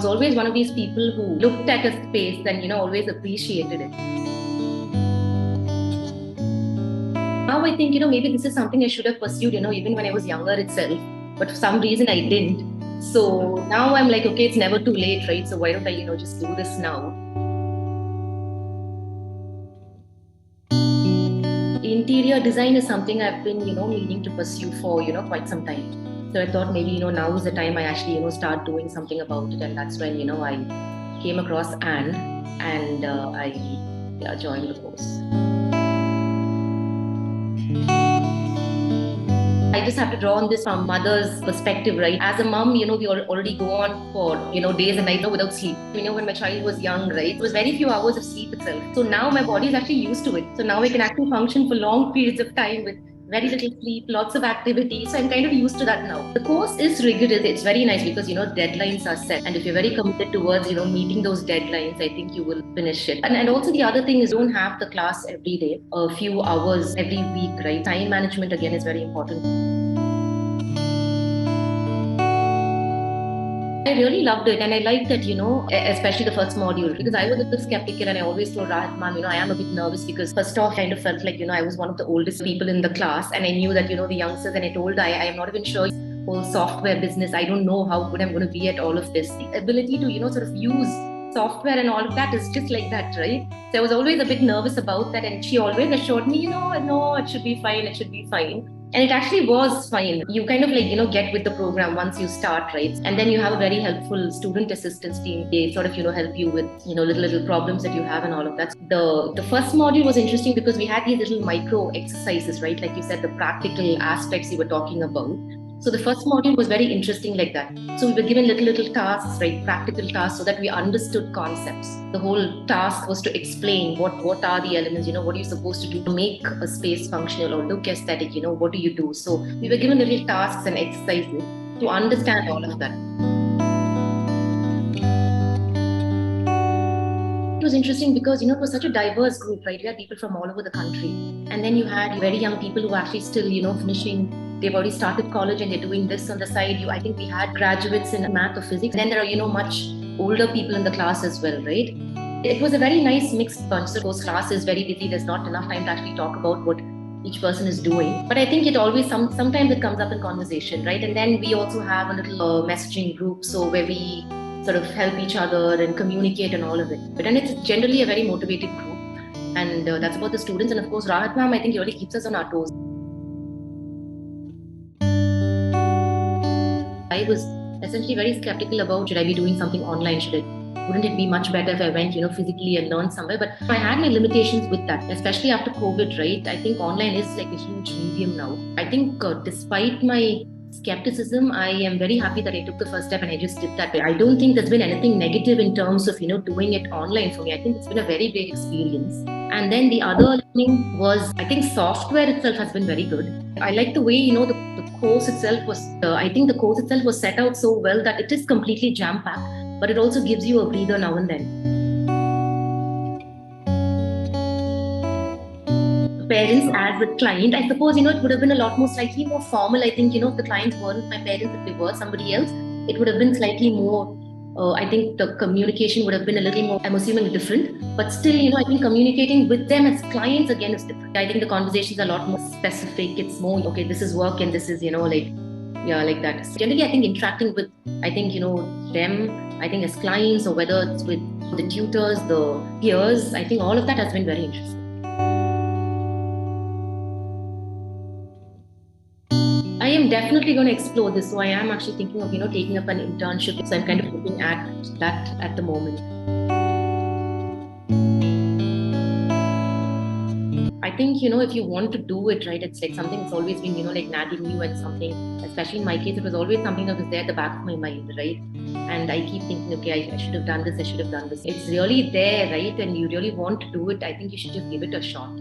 was always one of these people who looked at a space and, always appreciated it. Now I think, maybe this is something I should have pursued, even when I was younger itself. But for some reason I didn't. So now I'm like, okay, it's never too late, right? So why don't I, just do this now? Interior design is something I've been, meaning to pursue for, quite some time. So I thought maybe, now is the time I actually, start doing something about it. And that's when, I came across and I joined the course. I just have to draw on this from mother's perspective, right? As a mom, we already go on for, days and nights without sleep. When my child was young, right, it was very few hours of sleep itself. So now my body is actually used to it. So now I can actually function for long periods of time with very little sleep, lots of activity. So I'm kind of used to that now. The course is rigorous. It's very nice because, deadlines are set. And if you're very committed towards, meeting those deadlines, I think you will finish it. And also the other thing is, you don't have the class every day, a few hours every week, right? Time management, again, is very important. I really loved it, and I liked that, especially the first module, because I was a bit skeptical and I always told Rahat ma'am, I am a bit nervous because first off, kind of felt like, I was one of the oldest people in the class, and I knew that, the youngsters, and I told I am not even sure whole software business. I don't know how good I'm going to be at all of this. The ability to, sort of use software and all of that is just like that, right? So I was always a bit nervous about that, and she always assured me, no, it should be fine, it should be fine. And it actually was fine. You kind of like, get with the program once you start, right? And then you have a very helpful student assistance team. They sort of, help you with, little problems that you have and all of that. The first module was interesting because we had these little micro exercises, right? Like you said, the practical aspects you were talking about. So the first module was very interesting like that. So we were given little tasks, right? Practical tasks, so that we understood concepts. The whole task was to explain what are the elements, what are you supposed to do to make a space functional or look aesthetic, what do you do? So we were given little tasks and exercises to understand all of that. It was interesting because, it was such a diverse group, right? You had people from all over the country. And then you had very young people who were actually still, finishing. They've already started college and they're doing this on the side. I think we had graduates in math or physics. Then there are, much older people in the class as well, right? It was a very nice mixed bunch. So those class is very busy. There's not enough time to actually talk about what each person is doing. But I think it always, sometimes it comes up in conversation, right? And then we also have a little messaging group. So where we sort of help each other and communicate and all of it. But then it's generally a very motivated group. And that's about the students. And of course, Rahat ma'am, I think really keeps us on our toes. I was essentially very skeptical about, should I be doing something online? Wouldn't it be much better if I went, physically and learned somewhere? But I had my limitations with that, especially after COVID, right? I think online is like a huge medium now. I think despite my skepticism, I am very happy that I took the first step and I just did that. I don't think there's been anything negative in terms of, doing it online for me. I think it's been a very big experience. And then the other learning was, I think software itself has been very good. I like the way, the course itself was, I think the course itself was set out so well that it is completely jam-packed, but it also gives you a breather now and then. Parents as a client, I suppose, it would have been a lot more slightly more formal. I think, if the clients weren't my parents, if they were somebody else, it would have been slightly more, I think the communication would have been a little more, I'm assuming, different. But still, I think communicating with them as clients, again, is different. I think the conversations are a lot more specific. It's more, okay, this is work and this is, like that. So generally, I think interacting with, them, I think as clients, or whether it's with the tutors, the peers, I think all of that has been very interesting. I am definitely going to explore this. So I am actually thinking of, taking up an internship. So I'm kind of looking at that at the moment. I think, if you want to do it, right, it's like something that's always been, like nagging you and something, especially in my case, it was always something that was there at the back of my mind, right? And I keep thinking, okay, I should have done this, I should have done this. It's really there, right? And you really want to do it. I think you should just give it a shot.